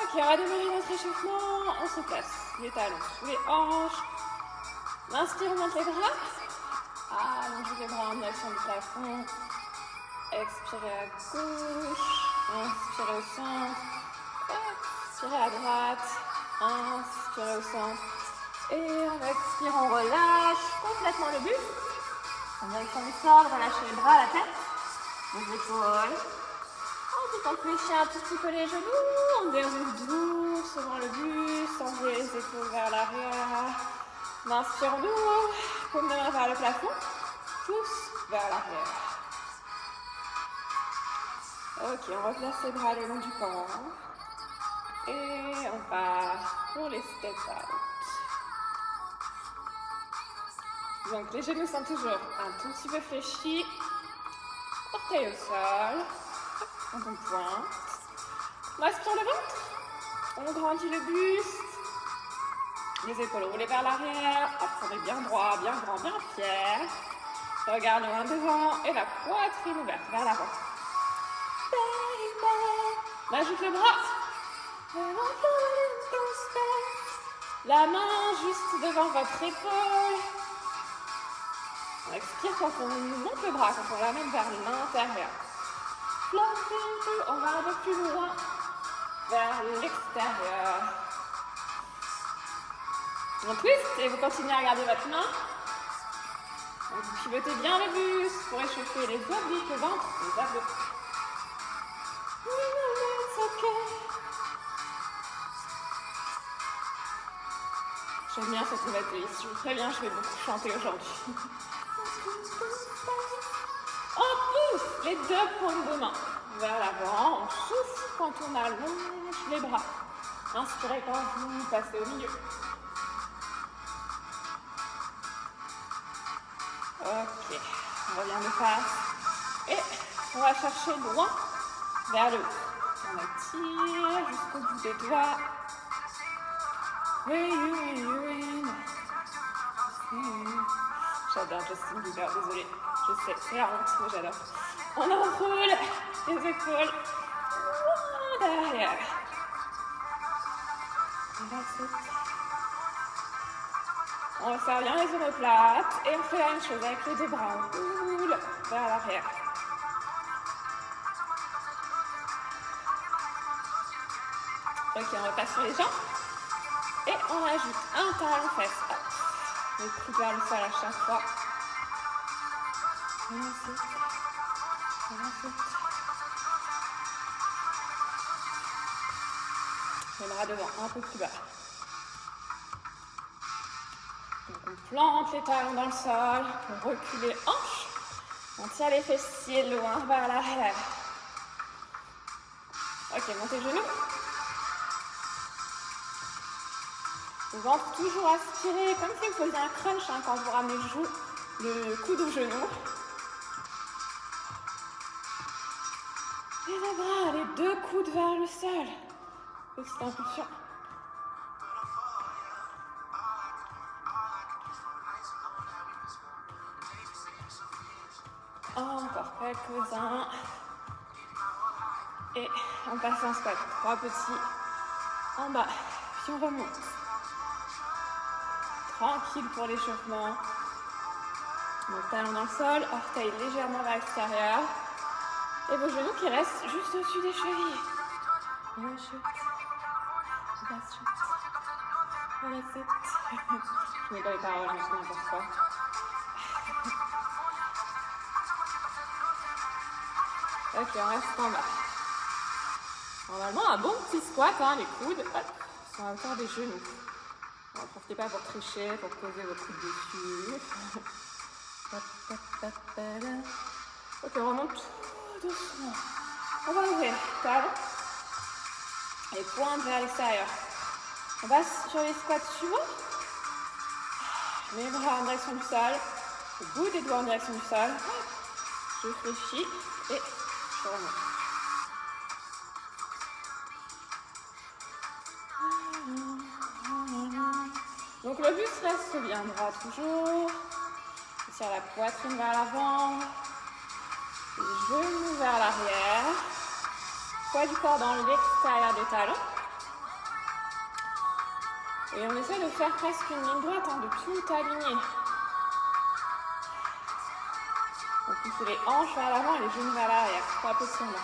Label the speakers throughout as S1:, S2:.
S1: Ok, on va démarrer notre échauffement. On se place les talons sous les hanches. Inspire, on monte les bras. Allongez les bras en direction du plafond. Expirez à gauche. Inspirez au centre. Expirez à droite. Inspirez au centre. Et en expirant, on relâche complètement le buste. En direction du sol, relâchez les bras, la tête, les épaules. Ensuite, on fléchit un tout petit peu les genoux. On déroule doucement le buste. On fait les épaules vers l'arrière. On inspire, on ouvre. Paume de main vers le plafond. Pousse vers l'arrière. Ok, on replace les bras le long du corps. Et on part pour les step out. Donc les genoux sont toujours un tout petit peu fléchis. Orteils au sol. On pointe. On aspire le ventre. On grandit le buste. Les épaules roulées vers l'arrière. Absorbez bien droit, bien grand, bien fier. Regard loin devant et la poitrine ouverte vers l'avant. On ajoute le bras. La main juste devant votre épaule. On expire quand on monte le bras, quand on l'amène vers l'intérieur. On va un peu plus loin vers l'extérieur. On twist et vous continuez à garder votre main. Donc vous pivotez bien le buste pour échauffer les obliques, le ventre, les abdos. J'aime bien cette nouvelle playlist. Je vous préviens, je vais beaucoup chanter aujourd'hui. On pousse les deux paumes de main vers l'avant. On souffle quand on allonge les bras. Inspirez quand vous passez au milieu. Ok, on revient de face. Et on va chercher loin vers le haut. On étire jusqu'au bout des doigts. J'adore Justin Bieber, désolée. Je sais, c'est la honte, mais j'adore. On enroule les épaules derrière. On va faire bien les omoplates et on fait la même chose avec les deux bras. On roule vers l'arrière. Ok, on repasse sur les jambes. Et on ajoute un talon fesse. Le coude vers le sol à chaque fois. Les bras devant, un peu plus bas. Donc on plante les talons dans le sol. On recule les hanches. On tire les fessiers loin vers l'arrière. Ok, montez les genoux. Le ventre toujours aspiré, comme si vous faisiez un crunch quand vous ramenez le coude au genou. Et les bras, les deux coudes vers le sol. Petite impulsion. Encore quelques-uns. Et on passe en squat. 3 petits en bas. Puis on remonte. Tranquille pour l'échauffement. Donc talon dans le sol, orteils légèrement vers l'extérieur. Et vos genoux qui restent juste au-dessus des chevilles. One shot. Last shot. That's it. Je n'ai pas les paroles, je sais n'importe quoi. Ok, on reste en bas. Normalement, un bon petit squat, hein, les coudes, hop, sont à hauteur des genoux. Ne profitez pas pour tricher, pour poser vos coudes dessus. Ok, on remonte tout doucement. On va ouvrir talons et pointe vers l'extérieur. On passe sur les squats suivants. Les bras en direction du sol, le bout des doigts en direction du sol. Je fléchis et je remonte. Donc le buste reste bien droit toujours. On tire la poitrine vers l'avant. Les genoux vers l'arrière. Poids du corps dans l'extérieur des talons. Et on essaie de faire presque une ligne droite, de tout aligner. On pousse les hanches vers l'avant et les genoux vers l'arrière. 3 positions là.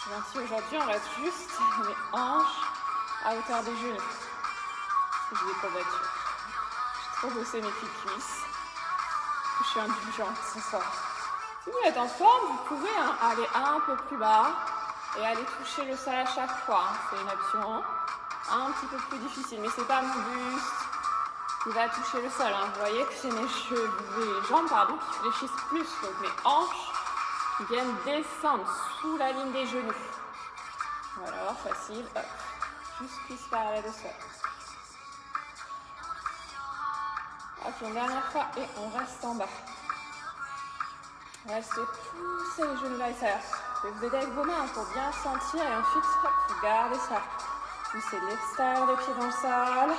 S1: Gentil, aujourd'hui, on reste juste les hanches à hauteur des genoux. J'ai des courbatures. J'ai trop bossé mes petites cuisses. Je suis indulgente ce soir. Si vous êtes en forme, vous pouvez aller un peu plus bas et aller toucher le sol à chaque fois. C'est une option un petit peu plus difficile, mais c'est pas mon buste qui va toucher le sol. Vous voyez que c'est mes jambes qui fléchissent plus, donc mes hanches qui viennent descendre sous la ligne des genoux. Voilà, facile, hop, juste cuisse parallèle au sol. Hop, une dernière fois et on reste en bas. Restez pousser les genoux vers l'extérieur. Je vais vous aider avec vos mains pour bien sentir et ensuite, hop, vous gardez ça. Poussez l'extérieur des pieds dans le sol.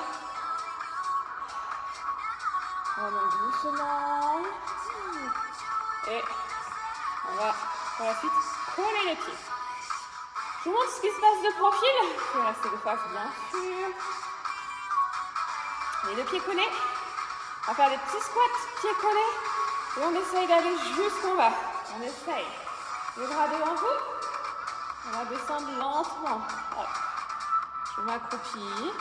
S1: On remonte doucement. Et on va pour la suite coller les pieds. Je vous montre ce qui se passe de profil. Je vais rester de face, bien sûr. Les deux pieds collés. On va faire des petits squats, pieds collés. Et on essaye d'aller jusqu'en bas. On essaye. Les bras devant vous. On va descendre lentement. Hop. Je m'accroupis.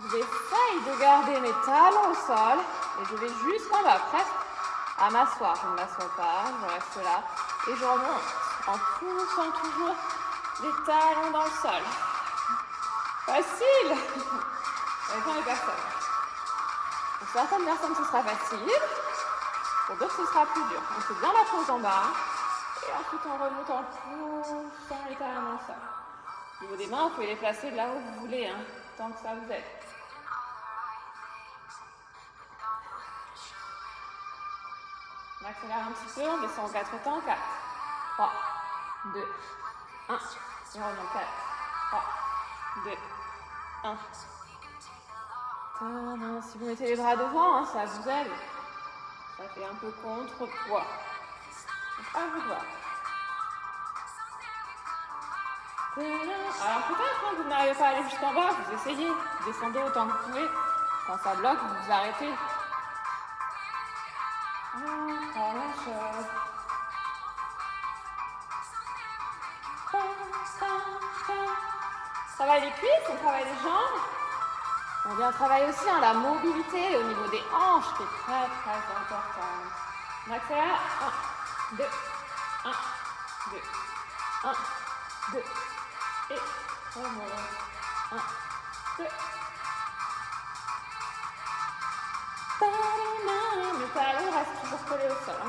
S1: Je vais essayer de garder mes talons au sol. Et je vais jusqu'en bas, presque à m'asseoir. Je ne m'assois pas, je reste là. Et je remonte en poussant toujours les talons dans le sol. Facile. Ça dépend des personnes. Pour certaines personnes, ce sera facile. Pour d'autres, ce sera plus dur. On fait bien la pose en bas. Et ensuite, on remonte en poussant les talons dans le sol. Au niveau des mains, vous pouvez les placer là où vous voulez, tant que ça vous aide. On accélère un petit peu, on descend en 4 temps. 4, 3, 2, 1. Et on remonte 4, 3, 2, 1. Si vous mettez les bras devant, ça vous aide. Ça fait un peu contrepoids. À vous voir. Alors peut-être que vous n'arrivez pas à aller jusqu'en bas, vous essayez. Vous descendez autant que vous pouvez. Quand ça bloque, vous vous arrêtez. Pas la chose. On travaille les cuisses, on travaille les jambes. On vient travailler aussi la mobilité au niveau des hanches qui est très très importante. On accélère. 1, 2, 1, 2, 1, 2. Et on remonte. 1, 2. Le talon reste toujours collé au sol.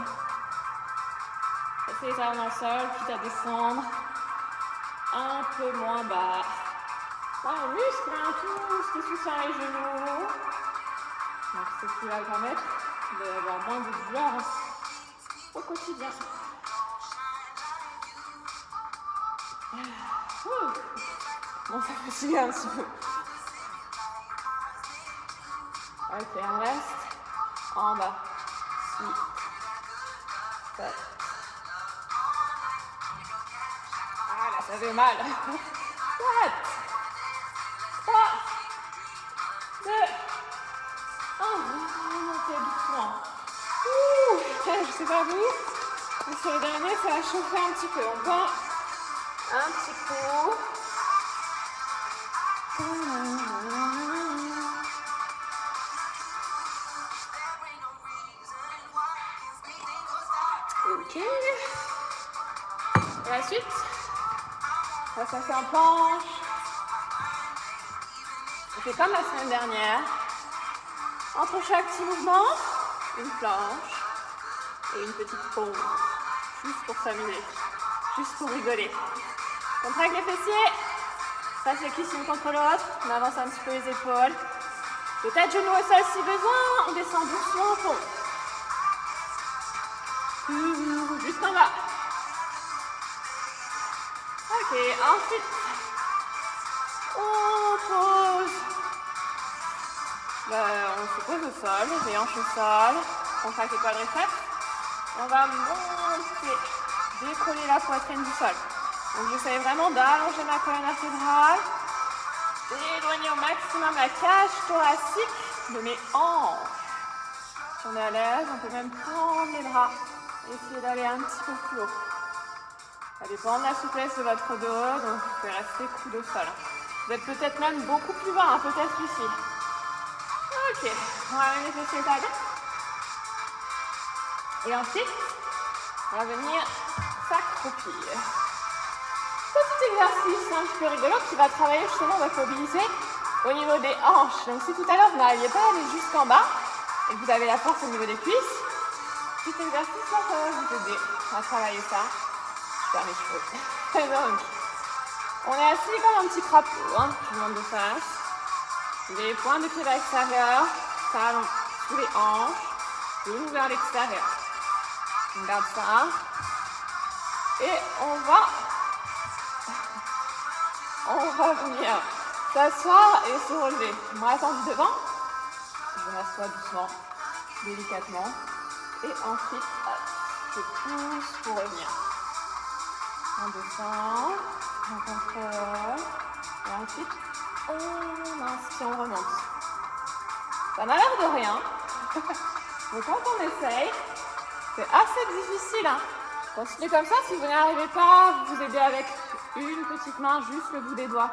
S1: Passez les talons dans le sol, puis à descendre un peu moins bas. Là, on muscle tout ce qui soutient les genoux. Donc, c'est ce qui va permettre d'avoir moins de douleur au quotidien. Bon, ça fatigue un petit peu. Ok, on reste en bas. 6, 7. Ah là, ça fait mal. 4, 3, 2, 1. Remontez doucement. Je sais pas vous, mais sur le dernier, ça va chauffer un petit peu. On prend un petit coup. Ok. Et la suite, on va se passer en planche. On fait comme la semaine dernière. Entre chaque petit mouvement, une planche et une petite pause. Juste pour s'amuser. Juste pour rigoler. Contracte les fessiers. Passe les cuisses l'une contre l'autre. On avance un petit peu les épaules. Peut-être genoux au sol si besoin. On descend doucement au fond. Juste en bas. Ok, ensuite, on pose. On se pose au sol, les hanches au sol. Contracte les quadriceps. On va monter, décoller la poitrine du sol. Donc j'essaie vraiment d'allonger ma colonne vertébrale, d'éloigner au maximum la cage thoracique de mes hanches. Si on est à l'aise, on peut même prendre les bras et essayer d'aller un petit peu plus haut. Ça dépend de la souplesse de votre dos, donc vous pouvez rester coude au sol. Vous êtes peut-être même beaucoup plus bas, hein, peut-être ici. Ok, on va mettre les fessiers étalés. Et ensuite, on va venir s'accroupir. Petit exercice un petit peu rigolo qui va travailler justement votre mobilité au niveau des hanches. Donc si tout à l'heure vous n'arriviez pas à aller jusqu'en bas et que vous avez la force au niveau des cuisses, petit exercice là, ça va vous aider à travailler ça. Je perds mes cheveux. Donc, on est assis comme un petit crapaud, hein. Je vous montre de face. Les points de pied vers l'extérieur, talons sous les hanches, genoux vers l'extérieur. On garde ça. Et on va venir s'asseoir et se relever. Bras tendus devant. Je m'assois doucement, délicatement. Et ensuite, hop, je pousse pour revenir. On descend, on contrôle. Et ensuite, on inspire, on remonte. Ça n'a l'air de rien. Mais quand on essaye, c'est assez difficile. Hein. Continuez comme ça. Si vous n'y arrivez pas, vous aidez avec une petite main, juste le bout des doigts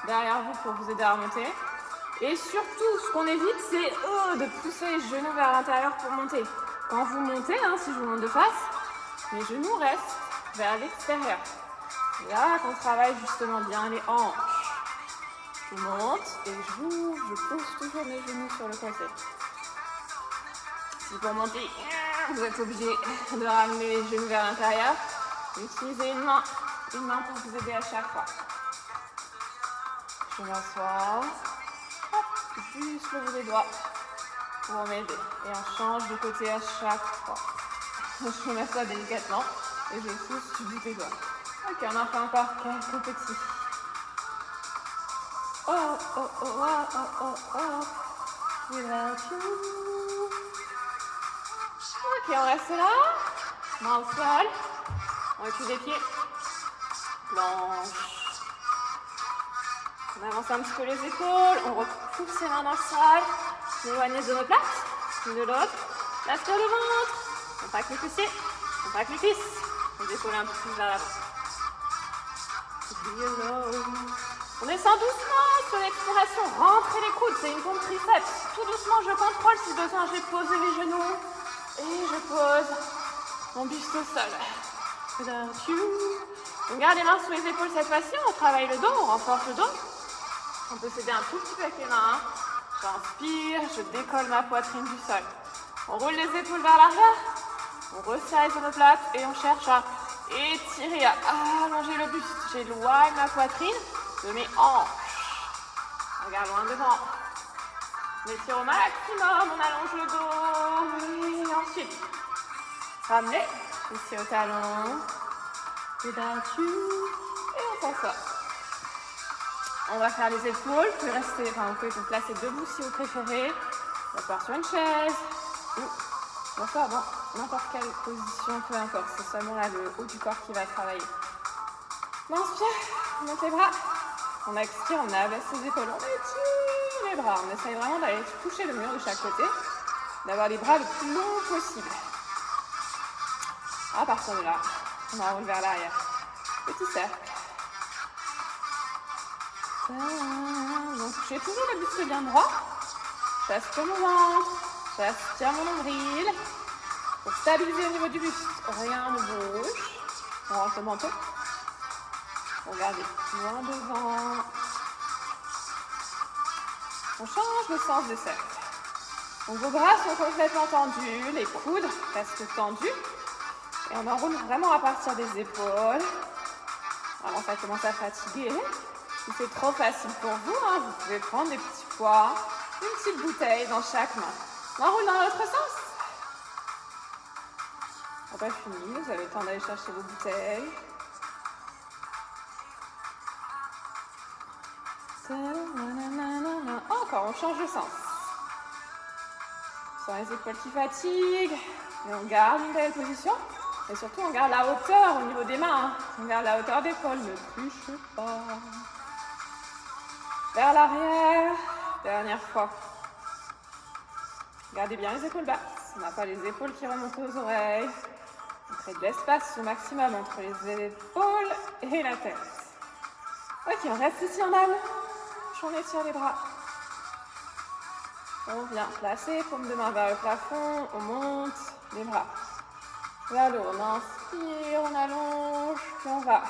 S1: derrière vous pour vous aider à remonter. Et surtout, ce qu'on évite, c'est de pousser les genoux vers l'intérieur pour monter. Quand vous montez, hein, si je vous montre de face, les genoux restent vers l'extérieur. Et là qu'on travaille justement bien les hanches. Je monte et je pousse toujours mes genoux sur le côté. Si pour monter, vous êtes obligé de ramener les genoux vers l'intérieur, utilisez une main pour vous aider à chaque fois. Je m'assois, juste le bout des doigts pour m'aider. Et on change de côté à chaque fois. Je m'assois délicatement et je pousse du bout des doigts. Ok, on en fait encore quelques petits. Oh, oh, oh, oh, oh, oh, oh. Without you. Ok, on reste là. Main au sol. On recule les pieds. Planche. On avance un petit peu les épaules. On repousse ses mains dans le sol. Éloignez de l'omoplate. Puis de l'autre. L'aspire le ventre. On traque les fessiers. On traque les cuisses. Les épaules un peu plus vers l'avant. On descend doucement sur l'expiration. Rentrez les coudes. C'est une pompe triceps. Tout doucement, je contrôle si besoin. Je vais poser les genoux. Et je pose mon buste au sol. On garde les mains sous les épaules cette fois-ci. On travaille le dos. On renforce le dos. On peut s'aider un tout petit peu avec les mains. J'inspire. Je décolle ma poitrine du sol. On roule les épaules vers l'arrière. On resserre les omoplates et on cherche à étirer, à allonger le buste. J'éloigne ma poitrine de mes hanches. Regarde loin devant. On étire au maximum, on allonge le dos. Et ensuite, ramenez ici au talon. Et on s'assoit. On va faire les épaules. Vous pouvez vous placer debout si vous préférez. On va faire sur une chaise. Ou encore dans n'importe quelle position, peu importe. C'est seulement là le haut du corps qui va travailler. On inspire, on monte les bras. On expire, on abaisse les épaules. On étire les bras. On essaye vraiment d'aller toucher le mur de chaque côté. D'avoir les bras le plus long possible. À partir de là, on enroule vers l'arrière. Petit cercle. Donc, j'ai toujours le buste bien droit. J'aspire mon ventre. J'aspire mon nombril. Pour stabiliser au niveau du buste, rien ne bouge. On rentre le menton. Regardez, loin devant. On change le sens des cercles. Donc vos bras sont complètement tendus, les coudes restent tendus. Et on enroule vraiment à partir des épaules. Vraiment, ça commence à fatiguer. Si c'est trop facile pour vous, hein, vous pouvez prendre des petits poids, une petite bouteille dans chaque main. On enroule dans l'autre sens. On n'a pas fini, vous avez le temps d'aller chercher vos bouteilles. Encore, on change de sens. Sans les épaules qui fatiguent. Et on garde une belle position. Et surtout, on garde la hauteur au niveau des mains. On garde la hauteur d'épaule. Ne touche pas. vers l'arrière. Dernière fois. Gardez bien les épaules basses. On n'a pas les épaules qui remontent aux oreilles. On crée de l'espace au maximum entre les épaules et la tête. Ok, on reste ici en allonge. On étire les bras. On vient placer, paume de main vers le plafond. On monte les bras vers le haut. On inspire, on allonge. Puis on va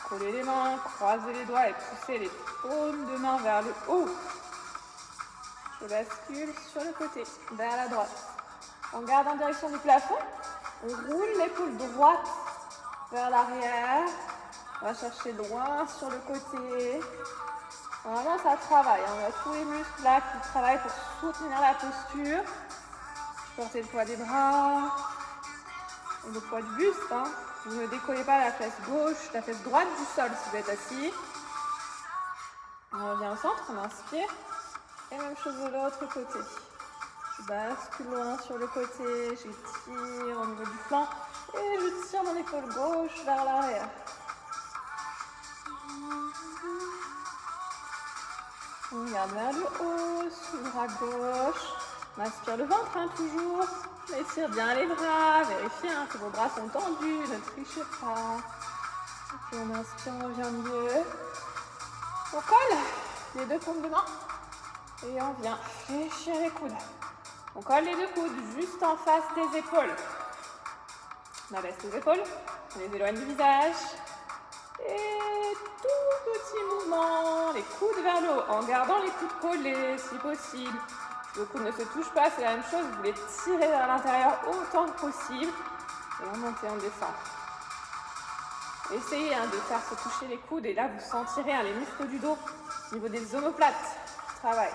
S1: coller les mains, croiser les doigts et pousser les paumes de main vers le haut. Je bascule sur le côté, vers la droite. On garde en direction du plafond. On roule l'épaule droite vers l'arrière. On va chercher loin sur le côté. Vraiment, ça travaille. On a tous les muscles là qui travaillent pour soutenir la posture. Portez le poids des bras. Et le poids du buste. Hein. Vous ne décollez pas la fesse gauche, la fesse droite du sol si vous êtes assis. On revient au centre, on inspire. Et même chose de l'autre côté. Je bascule loin sur le côté, j'étire au niveau du flanc et je tire mon épaule gauche vers l'arrière. On regarde vers le haut, sur le bras gauche. On aspire le ventre, hein, toujours. On étire bien les bras, vérifiez que vos bras sont tendus, ne trichez pas. Et puis on inspire, on revient mieux. On colle les deux paumes de main et on vient fléchir les coudes. On colle les deux coudes juste en face des épaules. On abaisse les épaules, on les éloigne du visage. Et tout petit mouvement, les coudes vers le haut, en gardant les coudes collés si possible. Si vos coudes ne se touchent pas, c'est la même chose, vous les tirez vers l'intérieur autant que possible. Et on monte et on descend. Essayez de faire se toucher les coudes et là vous sentirez les muscles du dos au niveau des omoplates qui travaillent.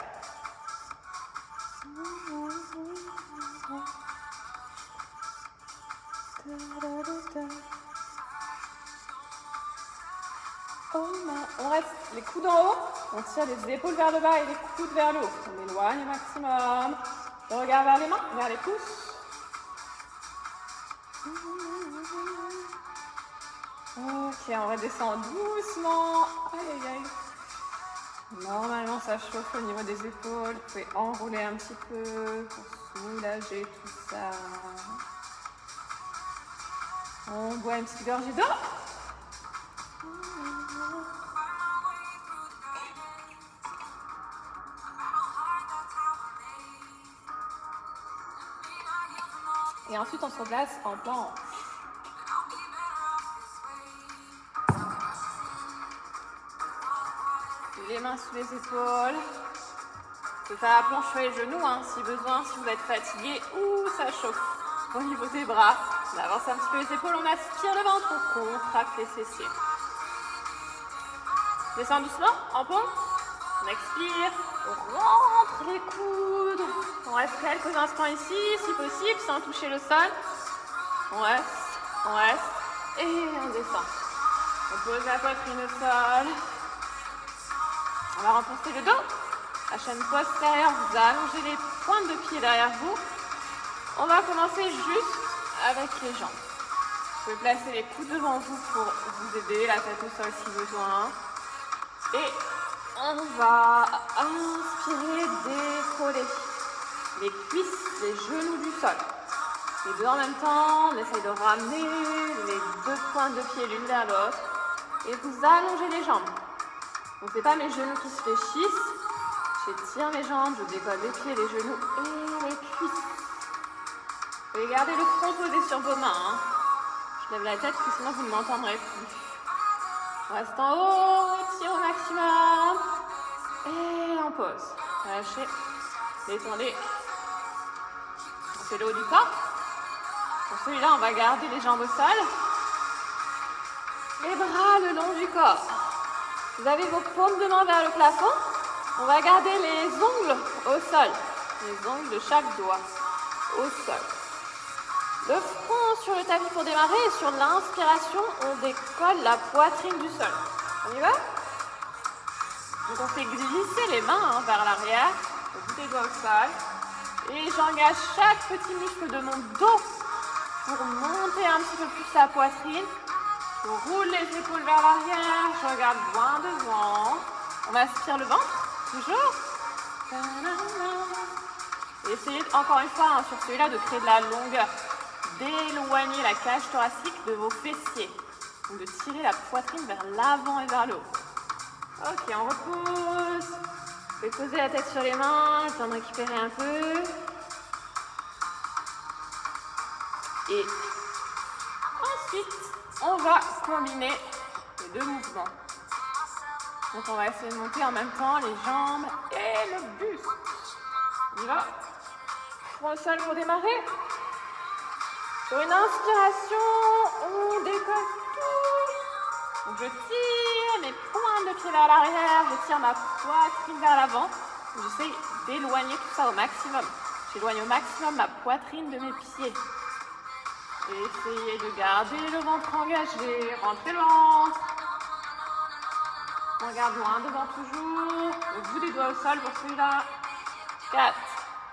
S1: On reste les coudes en haut, on tire les épaules vers le bas et les coudes vers le haut. On éloigne au maximum. Le regard vers les mains, vers les pouces. Ok, on redescend doucement. Aïe, aïe, aïe. Normalement, ça chauffe au niveau des épaules. Vous pouvez enrouler un petit peu pour soulager tout ça. On boit une petite gorgée d'eau. Et ensuite, on se place en planche. Les mains sous les épaules. C'est faire la planche sur les genoux, si besoin, si vous êtes fatigué ou ça chauffe. Au niveau des bras, on avance un petit peu les épaules, on aspire le ventre, on contracte les fessiers. Descend doucement, en pompe. On expire, on rentre les coudes. On reste quelques instants ici, si possible, sans toucher le sol. On reste, et on descend. On pose la poitrine au sol. On va renforcer le dos. La chaîne postérieure, vous allongez les pointes de pied derrière vous. On va commencer juste avec les jambes. Vous pouvez placer les coudes devant vous pour vous aider, la tête au sol si besoin. Et on va inspirer, décoller les cuisses, les genoux du sol. Les deux en même temps, on essaye de ramener les deux pointes de pied l'une vers l'autre. Et vous allongez les jambes. Donc c'est pas mes genoux qui se fléchissent. J'étire mes jambes, je décolle les pieds, les genoux et les cuisses. Vous pouvez garder le front posé sur vos mains. Je lève la tête parce que sinon vous ne m'entendrez plus. On reste en haut, on étire au maximum. Et on pose. Relâchez, détendez. On fait le haut du corps. Pour celui-là, on va garder les jambes au sol. Les bras le long du corps. Vous avez vos paumes de main vers le plafond. On va garder les ongles au sol. Les ongles de chaque doigt au sol. Le front sur le tapis pour démarrer. Et sur l'inspiration, on décolle la poitrine du sol. On y va? Donc on fait glisser les mains vers l'arrière. Le bout des doigts au sol. Et j'engage chaque petit muscle de mon dos pour monter un petit peu plus la poitrine. Je roule les épaules vers l'arrière. Je regarde loin devant. On aspire le ventre. toujours. Essayez encore une fois hein, sur celui-là de créer de la longueur, d'éloigner la cage thoracique de vos fessiers, donc de tirer la poitrine vers l'avant et vers le haut. Ok, on repose. Vous pouvez poser la tête sur les mains, le temps de récupérer un peu. Et ensuite, on va combiner les deux mouvements. Donc on va essayer de monter en même temps les jambes et le buste. On y va. Front au sol pour démarrer. Sur une inspiration, on décolle tout. Donc je tire mes pointes de pied vers l'arrière, je tire ma poitrine vers l'avant. J'essaie d'éloigner tout ça au maximum. J'éloigne au maximum ma poitrine de mes pieds. Essayez de garder le ventre engagé, rentrez le ventre. On regarde loin devant toujours. Le bout des doigts au sol pour celui-là. 4,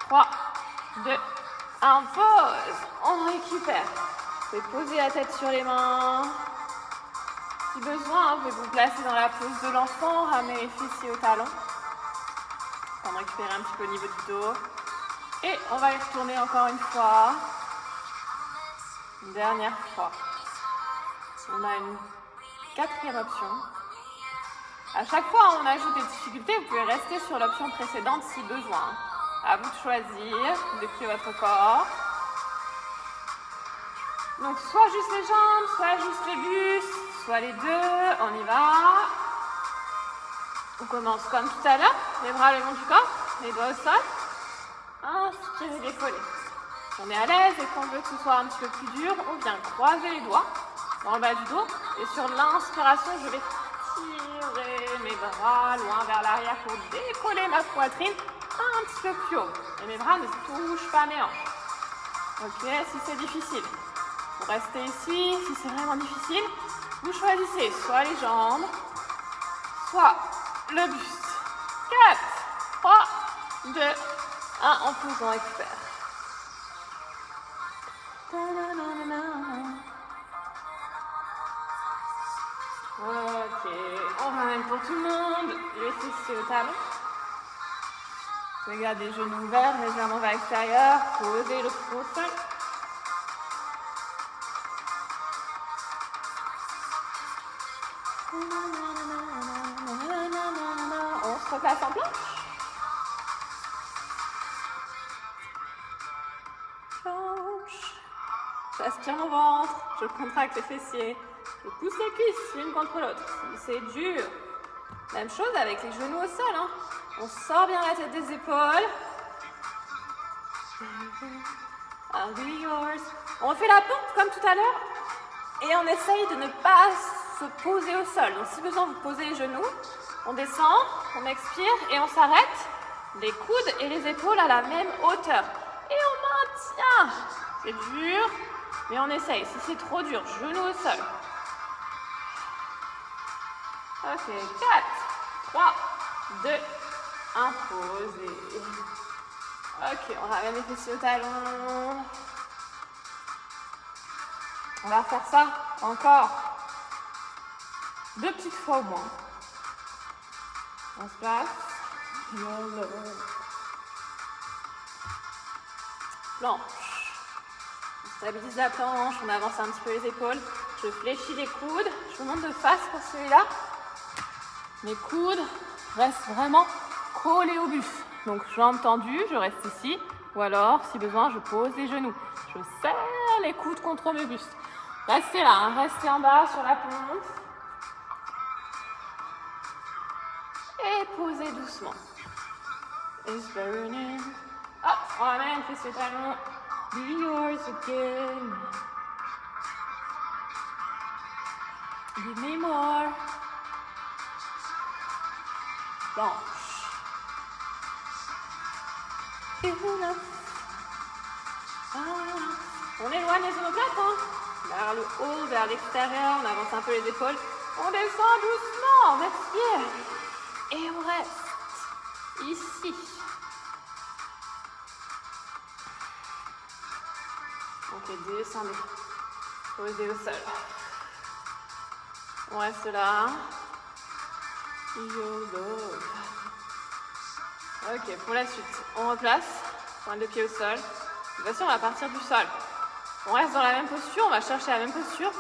S1: 3, 2, 1, pause. On récupère. Vous pouvez poser la tête sur les mains. Si besoin, vous pouvez vous placer dans la pose de l'enfant, ramener les fessiers au talon. On va récupérer un petit peu au niveau du dos. Et on va y retourner encore une fois. Une dernière fois. On a une quatrième option. À chaque fois, on ajoute des difficultés. Vous pouvez rester sur l'option précédente si besoin. À vous de choisir, de plier votre corps. Donc, soit juste les jambes, soit juste le buste, soit les deux. On y va. On commence comme tout à l'heure. Les bras le long du corps, les doigts au sol. Inspirez, décollez. On est à l'aise et qu'on veut que ce soit un petit peu plus dur, on vient croiser les doigts dans le bas du dos. Et sur l'inspiration, je vais tirer mes bras loin vers l'arrière pour décoller ma poitrine un petit peu plus haut. Et mes bras ne touchent pas mes hanches. Ok, si c'est difficile, vous restez ici. Si c'est vraiment difficile, vous choisissez soit les jambes, soit le buste. 4, 3, 2, 1, en pause, on récupère. Ok, on ramène pour tout le monde, les fessiers au talon. Regardez les genoux ouverts, légèrement vers l'extérieur, posez le front au sol. On se replace en planche. J'aspire mon ventre, je contracte les fessiers, je pousse les cuisses l'une contre l'autre. Si c'est dur, même chose avec les genoux au sol. Hein. On sort bien la tête des épaules. I'll be yours. On fait la pompe comme tout à l'heure et on essaye de ne pas se poser au sol. Donc si besoin, vous posez les genoux, on descend, on expire et on s'arrête. Les coudes et les épaules à la même hauteur. Et on maintient. C'est dur. Mais on essaye. Si c'est trop dur, genoux au sol. Ok, 4, 3, 2, 1, posez. Ok, on ramène les fessiers au talon. On va refaire ça encore 2 petites fois au moins. On se place. Planche. On stabilise la planche, on avance un petit peu les épaules. Je fléchis les coudes. Je vous montre de face pour celui-là. Mes coudes restent vraiment collés au buste. Donc jambes tendues, je reste ici. Ou alors, si besoin, je pose les genoux. Je serre les coudes contre mes bustes. Restez là, hein. Restez en bas sur la pompe. Et posez doucement. It's burning. Hop, on ramène, fessiers talons. Be yours again. Give me more. Planche. Enough. On éloigne les omoplates, hein. Vers le haut, vers l'extérieur, on avance un peu les épaules. On descend doucement, on expire. Et on reste ici. Ok, descendez. Posez au sol. On reste là. Yo, go. Ok, pour la suite, on replace, pointe de pied au sol. Cette fois-ci, on va partir du sol. On reste dans la même posture, on va chercher la même posture,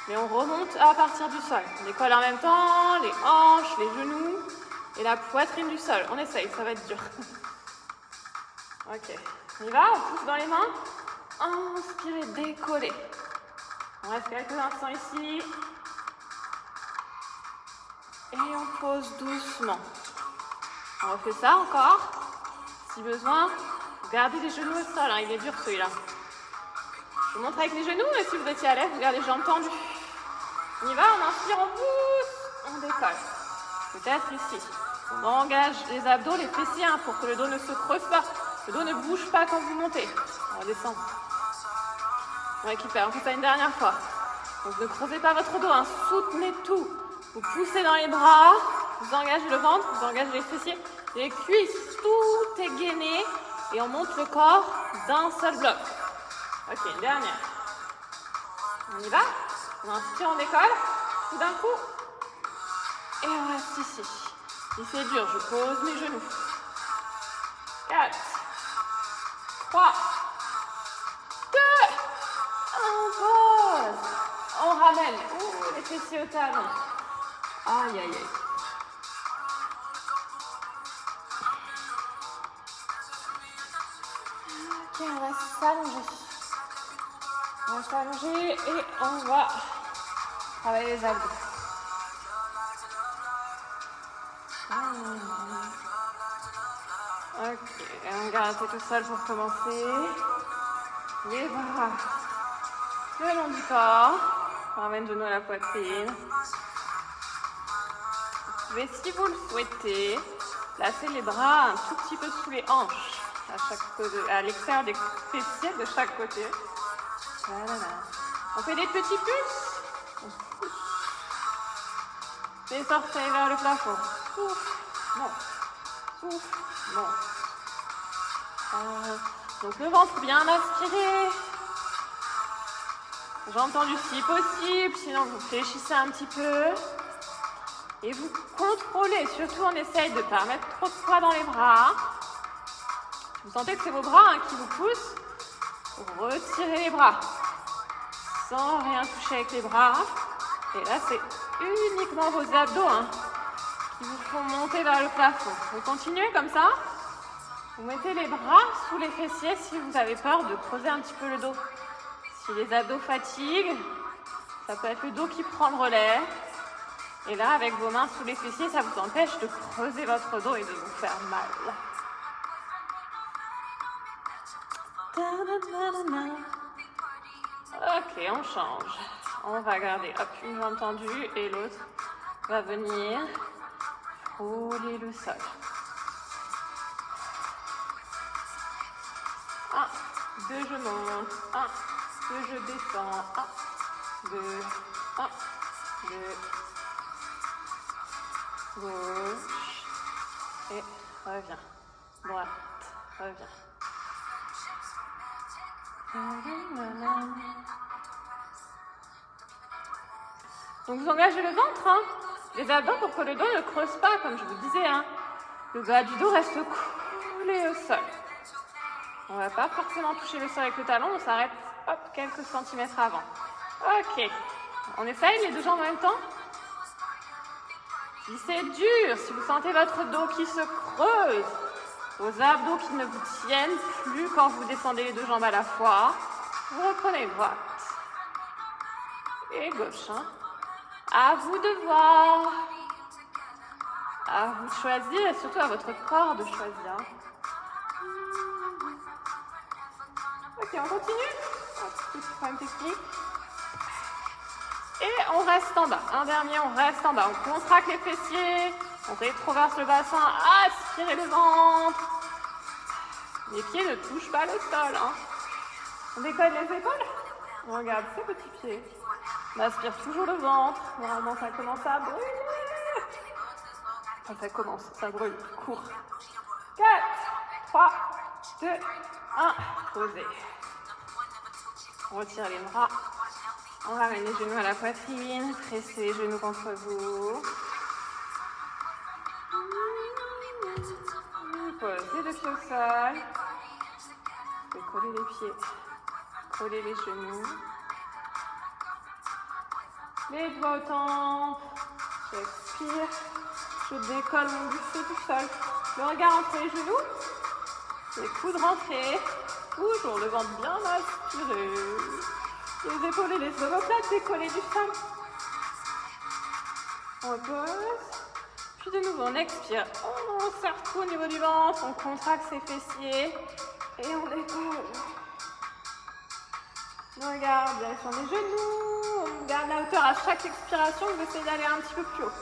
S1: mais on remonte à partir du sol. On décolle en même temps, les hanches, les genoux et la poitrine du sol. On essaye, ça va être dur. Ok, on y va, on pousse dans les mains. Inspirez, décollez. On reste quelques instants ici. Et on pose doucement. On refait ça encore. Si besoin, vous gardez les genoux au sol, hein, il est dur celui-là. Je vous montre avec les genoux, mais si vous étiez à l'aise, vous gardez les jambes tendues. On y va, on inspire, on pousse, on décolle. Peut-être ici. On engage les abdos, les fessiers, hein, pour que le dos ne se creuse pas. Le dos ne bouge pas quand vous montez. On redescend. On récupère, on fait ça une dernière fois. Donc ne creusez pas votre dos, hein, soutenez tout. Vous poussez dans les bras, vous engagez le ventre, vous engagez les fessiers, les cuisses, tout est gainé. Et on monte le corps d'un seul bloc. Ok, une dernière. On y va. On inspire, on décolle. Tout d'un coup. Et on reste ici. Il fait dur, je pose mes genoux. 4, 3, 2, on pose. On ramène. Les fessiers au talon. Aïe, aïe, aïe. Ok, on va s'allonger. On va s'allonger et on va travailler les abdos. Ok, on garde tout seul pour commencer. Les bras le long du corps. On ramène le genou à la poitrine. Vous pouvez, si vous le souhaitez, placer les bras un tout petit peu sous les hanches, à l'extérieur des fessiers de chaque côté. Voilà. On fait des petits pulses. On pousse. Les orteils vers le plafond. Souffle. Non. Souffle. Non. Donc le ventre bien aspiré. Jambes tendues si possible, sinon vous fléchissez un petit peu. Et vous contrôlez, surtout on essaye de ne pas mettre trop de poids dans les bras. Vous sentez que c'est vos bras qui vous poussent. Retirez les bras. Sans rien toucher avec les bras. Et là c'est uniquement vos abdos qui vous font monter vers le plafond. Vous continuez comme ça. Vous mettez les bras sous les fessiers si vous avez peur de creuser un petit peu le dos. Si les abdos fatiguent, ça peut être le dos qui prend le relais. Et là, avec vos mains sous les fessiers, ça vous empêche de creuser votre dos et de vous faire mal. Ok, on change. On va garder une jambe tendue et l'autre va venir frôler le sol. 1, 2, je monte. 1, 2, je descends. 1, 2, 1, 2. Gauche. Et reviens. Droite. Reviens. Donc vous engagez le ventre, les abdos pour que le dos ne creuse pas, comme je vous disais. Le bas du dos reste collé au sol. On ne va pas forcément toucher le sol avec le talon, on s'arrête quelques centimètres avant. Ok. On essaye les deux jambes en même temps. Si c'est dur, si vous sentez votre dos qui se creuse, vos abdos qui ne vous tiennent plus quand vous descendez les deux jambes à la fois, vous reprenez droite et gauche. À vous de voir, à vous de choisir et surtout à votre corps de choisir. Ok, on continue. Un petit problème technique. Et on reste en bas. Un dernier, on reste en bas. On contracte les fessiers, on rétroverse le bassin, aspirez le ventre. Les pieds ne touchent pas le sol. On décolle les épaules. On regarde ces petits pieds. On aspire toujours le ventre. Normalement, ça commence à brûler. Enfin, ça commence, ça brûle. Court. 4, 3, 2, 1. Posez. On retire les bras. On ramène les genoux à la poitrine, pressez les genoux contre vous. pose les deux pieds au sol. Je vais coller les pieds, coller les genoux. Les doigts aux tempes. J'expire. Je décolle mon buste du sol. Le regard entre les genoux. Les coudes rentrés. Toujours le ventre bien aspiré. Les épaules et les omoplates décollées du sol. On repose. Puis de nouveau, on expire. On serre tout au niveau du ventre. On contracte ses fessiers. Et on décolle. On regarde bien sur les genoux. On garde la hauteur à chaque expiration. Vous essayez d'aller un petit peu plus haut.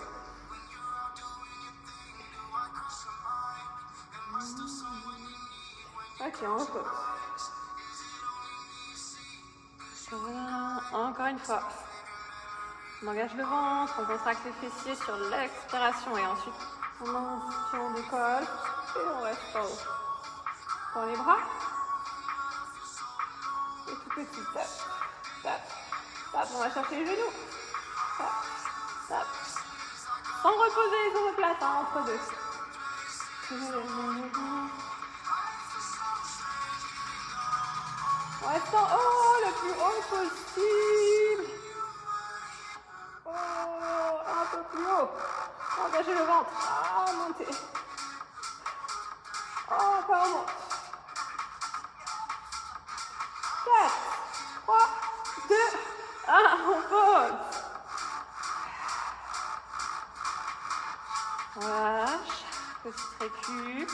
S1: Ok, on repose. Voilà, encore une fois. On engage le ventre, on contracte les fessiers sur l'expiration et ensuite on inspire, on décolle et on reste en haut. Dans les bras. Et tout petit, tap, tap, tap. On va chercher les genoux. Tap, tap. Sans reposer les omoplates entre deux. On reste en haut, le plus haut possible. Oh, un peu plus haut. Engagez le ventre. Ah, montez. Oh, encore on monte. 4, 3, 2, 1, on pose. Relâche. Petite récup.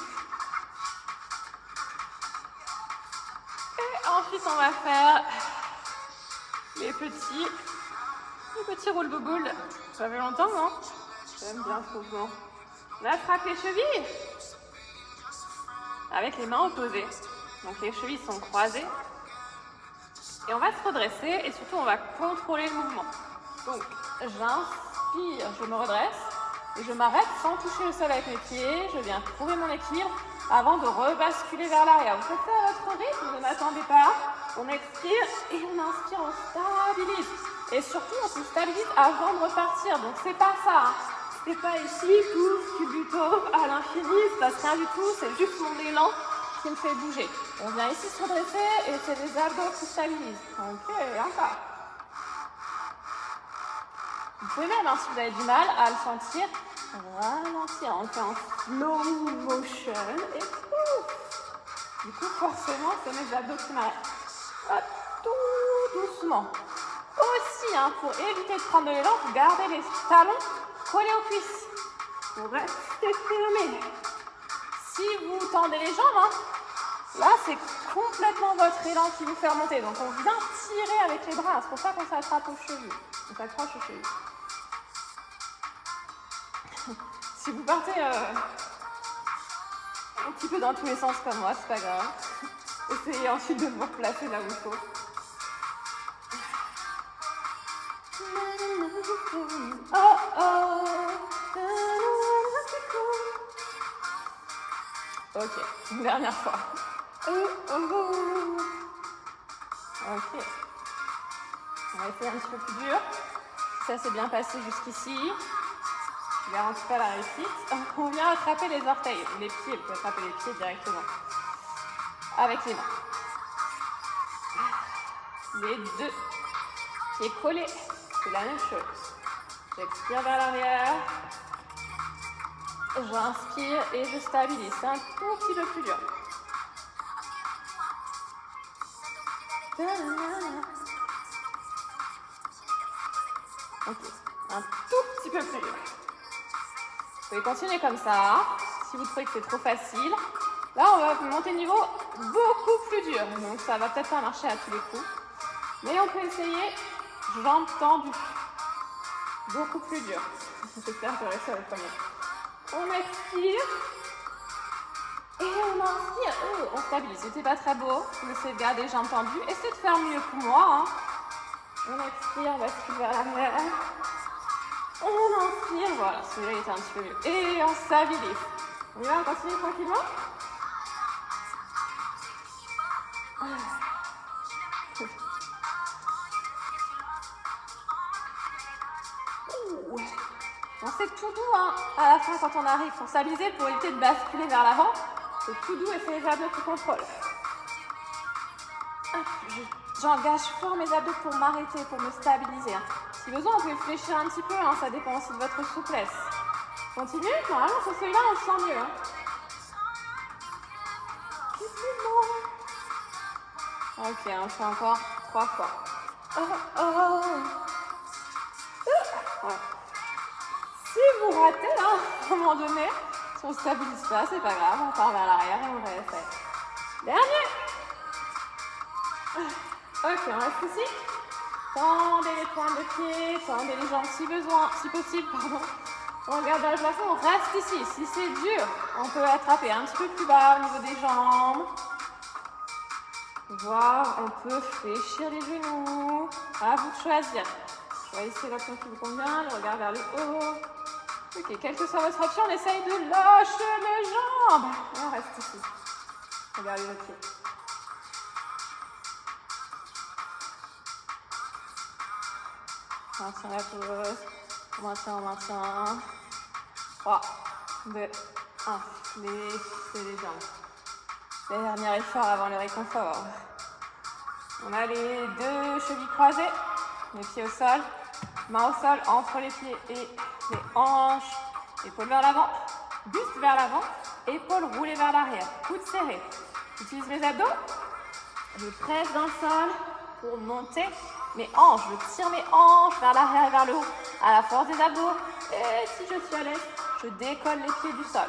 S1: Et ensuite, on va faire les petits roule-boules. Ça fait longtemps, non? J'aime bien ce mouvement. On attrape les chevilles avec les mains opposées. Donc les chevilles sont croisées. Et on va se redresser et surtout on va contrôler le mouvement. Donc j'inspire, je me redresse et je m'arrête sans toucher le sol avec mes pieds. Je viens trouver mon équilibre avant de rebasculer vers l'arrière. Vous faites ça à votre rythme, ne m'attendez pas. On expire et on inspire, on stabilise. Et surtout, on se stabilise avant de repartir. Donc, c'est pas ça. Hein. C'est pas ici, pouf, culbuto, à l'infini. Il se passe rien du tout. C'est juste mon élan qui me fait bouger. On vient ici se redresser et c'est les abdos qui stabilisent. Ok, encore. Vous pouvez même, hein, si vous avez du mal à le sentir, ralentir. On le fait en slow motion et pouf. Du coup, forcément, c'est mes abdos qui m'arrêtent. Tout doucement. Aussi, hein, pour éviter de prendre de l'élan, vous gardez les talons collés aux cuisses. Vous restez fermé. Si vous tendez les jambes, hein, là, c'est complètement votre élan qui vous fait remonter. Donc, on vient tirer avec les bras. C'est pour ça qu'on s'attrape aux chevilles. On s'accroche aux chevilles. Si vous partez un petit peu dans tous les sens comme moi, c'est pas grave. Essayez ensuite de vous replacer là où il faut. Oh oh. Ok, une dernière fois. Ok. On va essayer un petit peu plus dur. Ça s'est bien passé jusqu'ici. Je garantis pas la réussite. On vient attraper les orteils, les pieds. Vous pouvez attraper les pieds directement. Avec les mains. Les deux pieds collés. C'est la même chose. J'expire vers l'arrière. J'inspire et je stabilise. C'est un tout petit peu plus dur. Ok, un tout petit peu plus dur. Vous pouvez continuer comme ça. Si vous trouvez que c'est trop facile. Là, on va monter le niveau beaucoup plus dur. Donc, ça va peut-être pas marcher à tous les coups. Mais on peut essayer jambes tendues. Beaucoup plus dur. J'espère que je réussis à le premier. On expire. Et on inspire. On stabilise. C'était pas très beau. Vous essayez de garder les jambes tendues. Essayez de faire mieux que moi. Hein. On expire, on bascule vers l'arrière. On inspire. Voilà, celui-là il était un petit peu mieux. Et on stabilise. On y va, on continue tranquillement. Bon, c'est tout doux hein, à la fin quand on arrive pour stabiliser, pour éviter de basculer vers l'avant. C'est tout doux et c'est les abdos qui contrôlent. J'engage fort mes abdos pour m'arrêter, pour me stabiliser. Si besoin, vous pouvez fléchir un petit peu, ça dépend aussi de votre souplesse. Continue, normalement sur celui-là, on se sent mieux. Ok, on fait encore 3 fois. Ouais. Si vous ratez, à un moment donné, si on ne stabilise pas, c'est pas grave, on part vers l'arrière et on réessaye. Dernier. Ok, on reste ici. Tendez les pointes de pied, tendez les jambes si besoin, si possible, pardon. On regarde vers le plafond, on reste ici. Si c'est dur, on peut attraper un petit peu plus bas au niveau des jambes. Voire on peut fléchir les genoux. À vous de choisir. Choisissez l'option qui vous convient, le regard vers le haut. Ok, quelle que soit votre option, on essaye de lâcher les jambes. Et on reste ici. Regardez le pied. On maintient la pause. On maintient. 3, 2, 1. Fléchez les jambes. Dernier effort avant le réconfort. On a les 2 chevilles croisées, les pieds au sol, mains au sol entre les pieds et les hanches, épaules vers l'avant, buste vers l'avant, épaules roulées vers l'arrière, coudes serrés. J'utilise mes abdos, je presse dans le sol pour monter mes hanches, je tire mes hanches vers l'arrière et vers le haut, à la force des abdos, et si je suis à l'aise, je décolle les pieds du sol.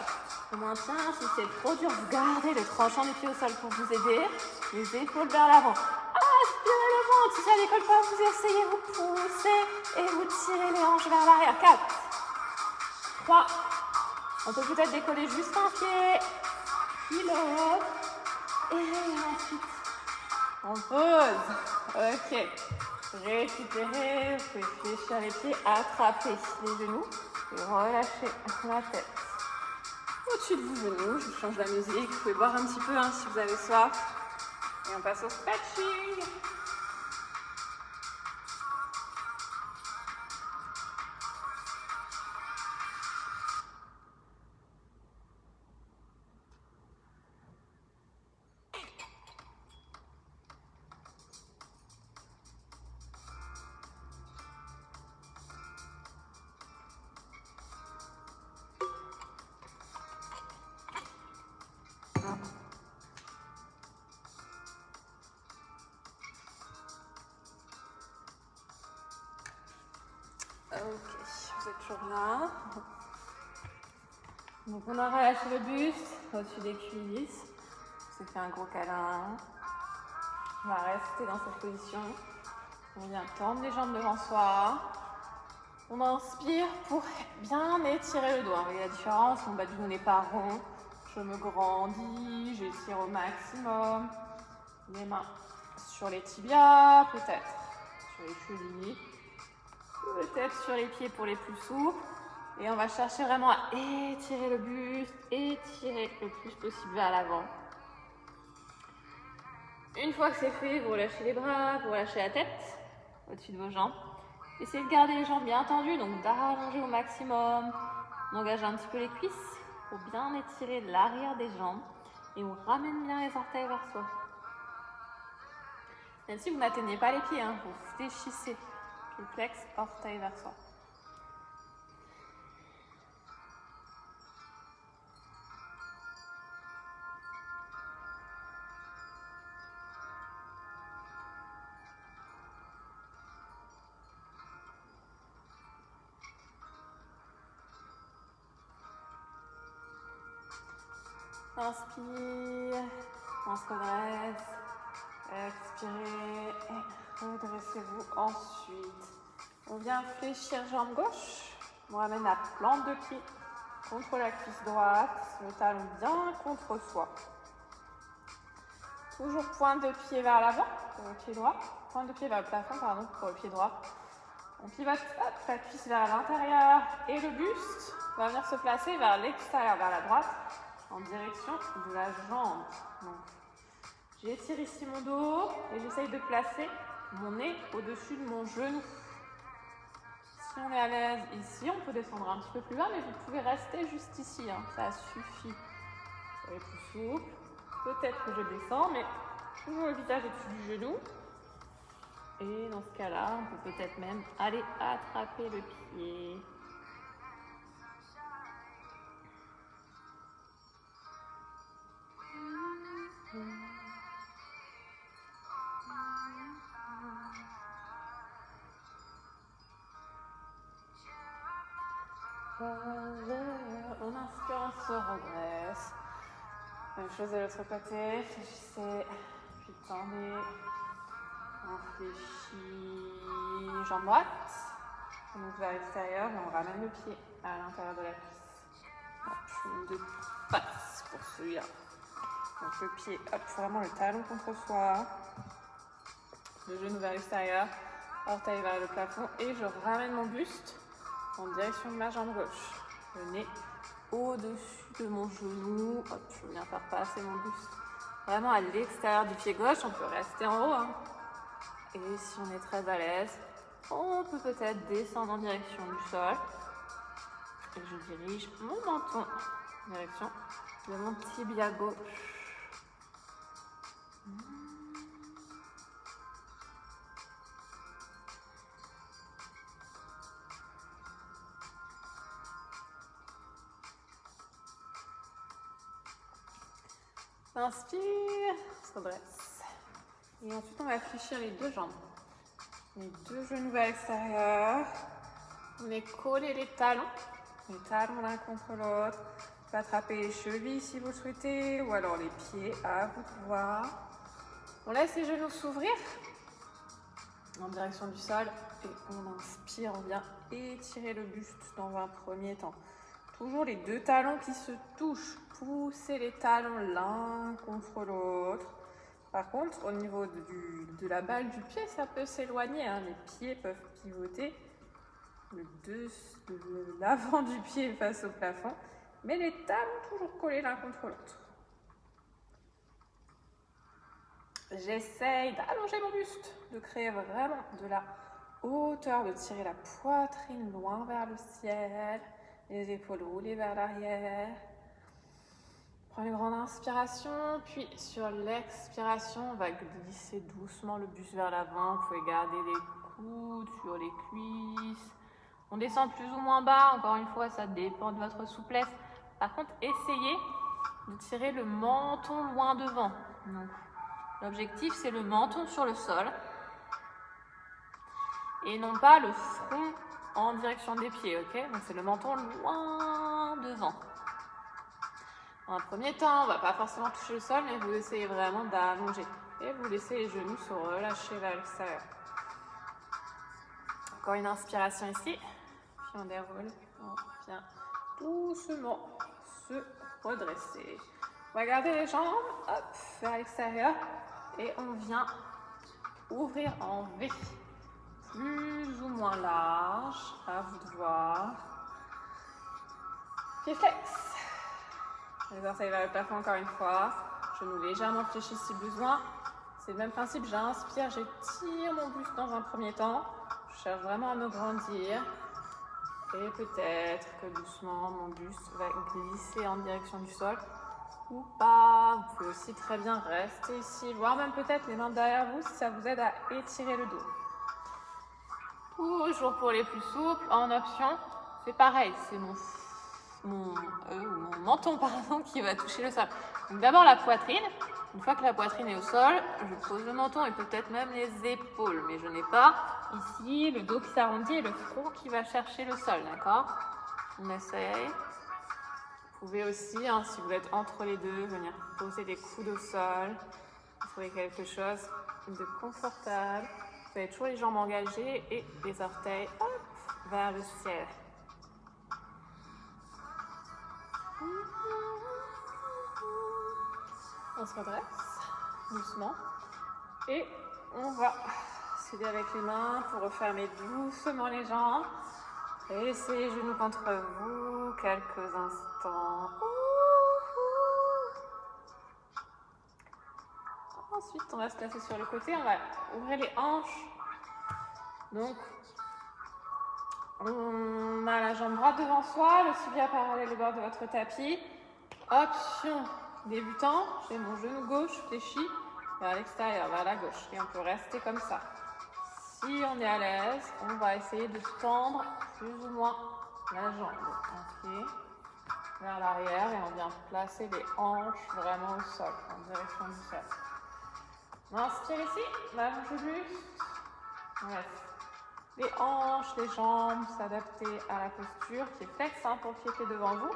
S1: On maintient, si c'est trop dur, vous gardez le tranchant des pieds au sol pour vous aider. Les épaules vers l'avant. Aspirez le ventre. Si ça ne décolle pas, vous essayez, vous poussez et vous tirez les hanches vers l'arrière. 4, 3. On peut peut-être décoller juste un pied. Puis l'autre. Et ensuite, on pose. Ok. Récupérez. Vous pouvez fléchir les pieds, attraper les genoux et relâcher la tête. Au-dessus de vos genoux, je change la musique, vous pouvez boire un petit peu si vous avez soif. Et on passe au stretching. Ok, vous êtes toujours là. Donc on a relâché le buste au-dessus des cuisses. On s'est fait un gros câlin. On va rester dans cette position. On vient tendre les jambes devant soi. On inspire pour bien étirer le dos. Vous voyez la différence, mon bas du dos n'est pas rond. Je me grandis, j'étire au maximum. Les mains sur les tibias, peut-être sur les chevilles. Peut-être sur les pieds pour les plus souples. Et on va chercher vraiment à étirer le buste, étirer le plus possible vers l'avant. Une fois que c'est fait, vous relâchez les bras, vous relâchez la tête au-dessus de vos jambes. Essayez de garder les jambes bien tendues, donc d'allonger au maximum. On engage un petit peu les cuisses pour bien étirer l'arrière des jambes. Et on ramène bien les orteils vers soi. Même si vous n'atteignez pas les pieds, vous fléchissez. Je flex, orteil vers soi. Inspire, on se redresse, expirez et redressez-vous ensuite. On vient fléchir jambe gauche, on ramène la plante de pied contre la cuisse droite, le talon bien contre soi. Toujours pointe de pied vers l'avant pour le pied droit, pointe de pied vers le plafond pardon, pour le pied droit. On pivote la cuisse vers l'intérieur et le buste va venir se placer vers l'extérieur, vers la droite, en direction de la jambe. Donc, j'étire ici mon dos et j'essaye de placer mon nez au-dessus de mon genou. Si on est à l'aise ici, on peut descendre un petit peu plus bas, mais vous pouvez rester juste ici, ça suffit. pour les plus souples. Peut-être que je descends, mais toujours le visage au-dessus du genou. Et dans ce cas-là, on peut peut-être même aller attraper le pied. On inspire, on se redresse. Même chose de l'autre côté. Réfléchissez, puis tendez. On fléchit jambe droite. On ouvre vers l'extérieur et on ramène le pied à l'intérieur de la cuisse. Hop, une de passe pour celui-là. Donc le pied, hop, vraiment le talon contre soi. Le genou vers l'extérieur. Orteil vers le plafond. Et je ramène mon buste en direction de ma jambe gauche. Le nez au-dessus de mon genou. Hop, je viens faire passer mon buste vraiment à l'extérieur du pied gauche. On peut rester en haut. Et si on est très à l'aise, on peut peut-être descendre en direction du sol. Et je dirige mon menton en direction de mon tibia gauche. Inspire, se redresse. Et ensuite, on va fléchir les deux jambes. Les deux genoux vers l'extérieur. On est collé les talons l'un contre l'autre. Vous pouvez attraper les chevilles si vous le souhaitez, ou alors les pieds, à vous de voir. On laisse les genoux s'ouvrir en direction du sol et on inspire, on vient étirer le buste dans un premier temps. Toujours les deux talons qui se touchent. Poussez les talons l'un contre l'autre. Par contre, au niveau de la balle du pied, ça peut s'éloigner. Les pieds peuvent pivoter de l'avant du pied face au plafond, mais les talons toujours collés l'un contre l'autre. J'essaye d'allonger mon buste, de créer vraiment de la hauteur, de tirer la poitrine loin vers le ciel, les épaules roulées vers l'arrière. Prends une grande inspiration, puis sur l'expiration, on va glisser doucement le buste vers l'avant. Vous pouvez garder les coudes sur les cuisses. On descend plus ou moins bas, encore une fois, ça dépend de votre souplesse. Par contre, essayez de tirer le menton loin devant. L'objectif, c'est le menton sur le sol et non pas le front en direction des pieds, ok? Donc, c'est le menton loin devant. Dans un premier temps, on ne va pas forcément toucher le sol, mais vous essayez vraiment d'allonger. Et vous laissez les genoux se relâcher vers l'extérieur. Encore une inspiration ici. Puis on déroule. On vient doucement se redresser. On va garder les jambes hop, vers l'extérieur. Et on vient ouvrir en V. Plus ou moins large. À vous de voir. Pied flex. Les orteils vers le plafond encore une fois. Genoux légèrement fléchis si besoin. C'est le même principe. J'inspire, j'étire mon buste dans un premier temps. Je cherche vraiment à me grandir. Et peut-être que doucement, mon buste va glisser en direction du sol. Ou pas. Vous pouvez aussi très bien rester ici. Voire même peut-être les mains derrière vous si ça vous aide à étirer le dos. Toujours pour les plus souples. En option, c'est pareil. C'est mon menton qui va toucher le sol. Donc d'abord la poitrine. Une fois que la poitrine est au sol, je pose le menton et peut-être même les épaules. Mais je n'ai pas ici le dos qui s'arrondit et le front qui va chercher le sol, d'accord? On essaye. Vous pouvez aussi, si vous êtes entre les deux, venir poser les coudes au sol. Trouver quelque chose de confortable. Vous avez toujours les jambes engagées et les orteils vers le ciel. On se redresse doucement et on va s'aider avec les mains pour refermer doucement les jambes. Laissez les genoux contre vous quelques instants. Ensuite, on va se placer sur le côté. On va ouvrir les hanches. Donc, on a la jambe droite devant soi, le tibia parallèle au bord de votre tapis. Option Débutant, j'ai mon genou gauche fléchi vers l'extérieur, vers la gauche. Et on peut rester comme ça. Si on est à l'aise, on va essayer de tendre plus ou moins la jambe. Ok. Vers l'arrière et on vient placer les hanches vraiment au sol, en direction du sol. On inspire ici, l'allonge du buste. On laisse les hanches, les jambes s'adapter à la posture qui est flexe pour le pied qui est devant vous.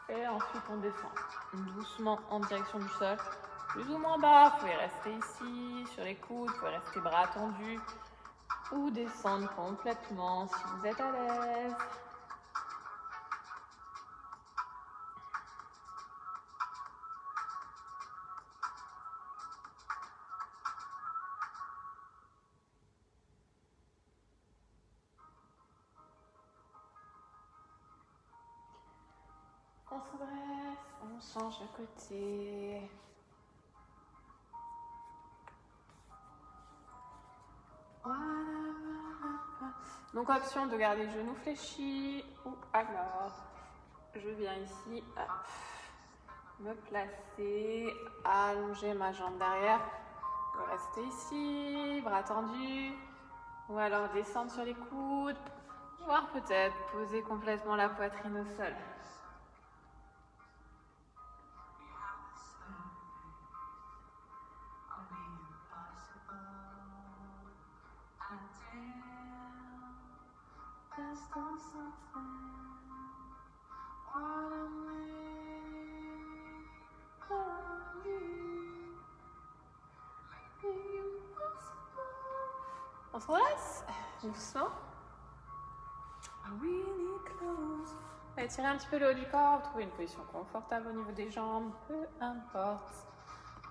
S1: Et ensuite on descend doucement en direction du sol, plus ou moins bas. Vous pouvez rester ici, sur les coudes, vous pouvez rester bras tendus ou descendre complètement si vous êtes à l'aise. On se redresse, on change de côté. Donc option de garder le genou fléchi ou alors je viens ici me placer, allonger ma jambe derrière, je vais rester ici, bras tendus, ou alors descendre sur les coudes, voire peut-être poser complètement la poitrine au sol. On se redresse doucement. Étirez un petit peu le haut du corps, trouvez une position confortable au niveau des jambes, peu importe.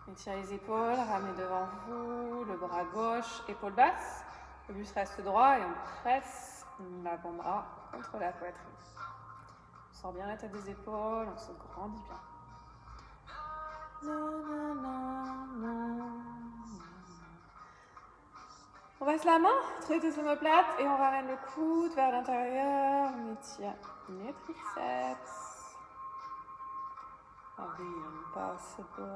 S1: Étirez les épaules, ramenez devant vous, le bras gauche, épaule basse. Le buste reste droit et on presse l'avant-bras contre la poitrine. On sort bien la tête des épaules, on se grandit bien. On passe la main, traite omoplate et on ramène le coude vers l'intérieur. On étire les triceps. The impossible.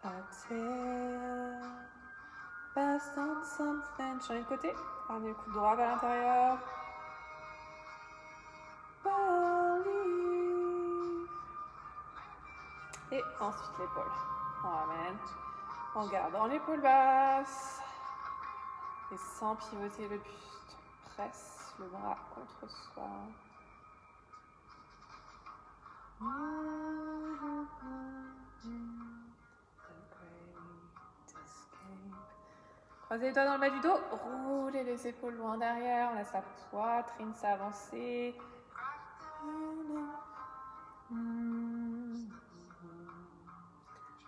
S1: Exhale. Best on something. Sur le côté, ramenez le coude droit vers l'intérieur. Believe. Et ensuite l'épaule. On ramène en gardant l'épaule basse. Et sans pivoter le buste, presse le bras contre soi. Croisez les doigts dans le bas du dos, roulez les épaules loin derrière, on laisse la poitrine s'avancer.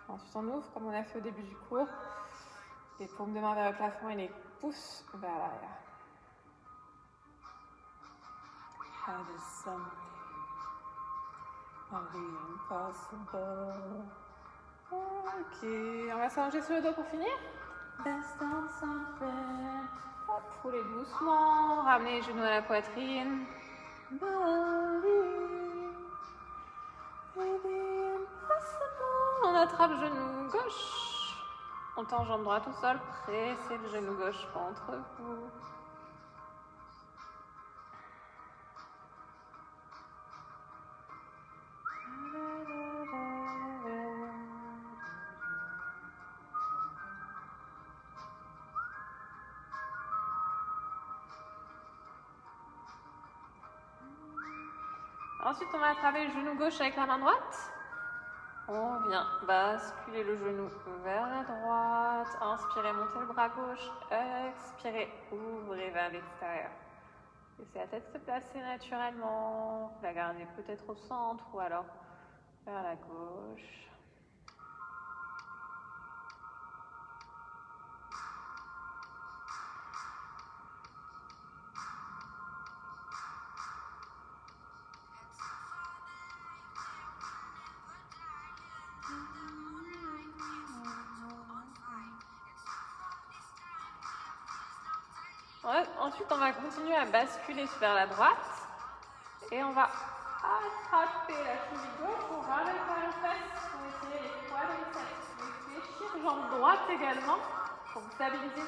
S1: Ensuite on ouvre comme on a fait au début du cours. Les paumes de main vers le plafond et les pouces vers l'arrière. That is something of the impossible. Ok, on va s'allonger sur le dos pour finir. Best on something. Hop, roulez doucement, ramenez les genoux à la poitrine. On attrape le genou gauche. On tend jambe droite au sol, pressez le genou gauche contre vous. Ensuite, on va attraper le genou gauche avec la main droite. On vient basculer le genou vers la droite. Inspirez, montez le bras gauche. Expirez, ouvrez vers l'extérieur. Laissez la tête se placer naturellement. Vous la gardez peut-être au centre ou alors vers la gauche. Ouais, ensuite, on va continuer à basculer vers la droite et on va Attrapez la cheville gauche, on ramène par les fesses, on va essayer les quadriceps. Réfléchir, jambe droite également, pour vous stabiliser.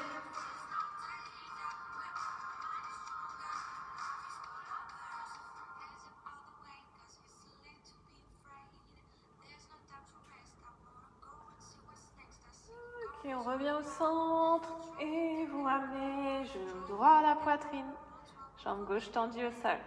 S1: Ok, on revient au centre et vous ramenez genou droit à la poitrine, jambe gauche tendue au sol.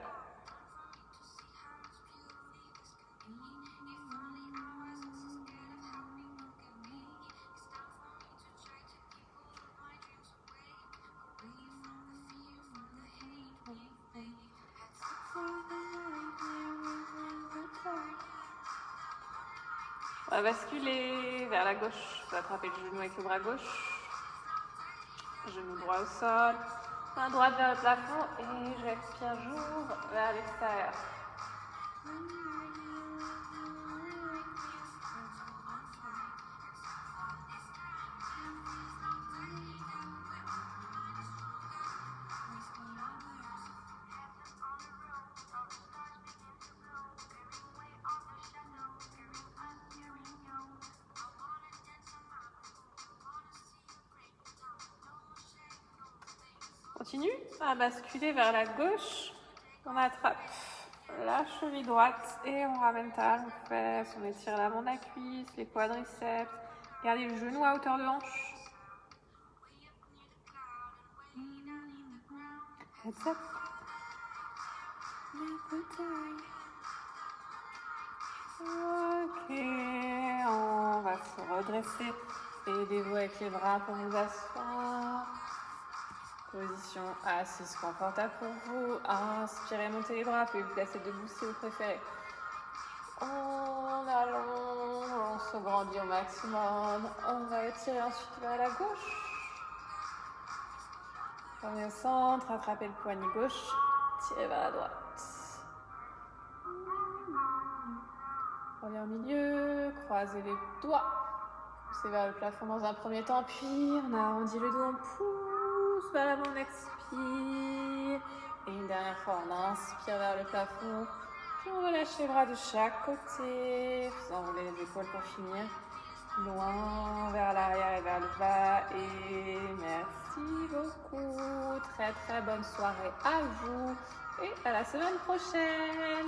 S1: On va basculer vers la gauche, vous attrapez le genou avec le bras gauche, genou droit au sol, main droite vers le plafond et j'expire, j'ouvre vers l'extérieur. Continue à basculer vers la gauche. On attrape la cheville droite et on ramène talon, fesses. On étire l'avant de la cuisse, les quadriceps. Gardez le genou à hauteur de hanche. Heads up. Ok, on va se redresser. Aidez-vous avec les bras pour vous asseoir. Position assise confortable pour vous. Inspirez, montez les bras, puis vous placez debout si vous préférez. On allonge, on se grandit au maximum. On va étirer ensuite vers la gauche. Revenez au centre, attrapez le poignet gauche, tirez vers la droite. Revenez au milieu, croisez les doigts. Poussez vers le plafond dans un premier temps, puis on arrondit le dos, on pousse vers l'avant, on expire. Et une dernière fois, on inspire vers le plafond. Puis on relâche les bras de chaque côté, faisant rouler les épaules pour finir. Loin vers l'arrière et vers le bas. Et merci beaucoup. Très très bonne soirée à vous. Et à la semaine prochaine.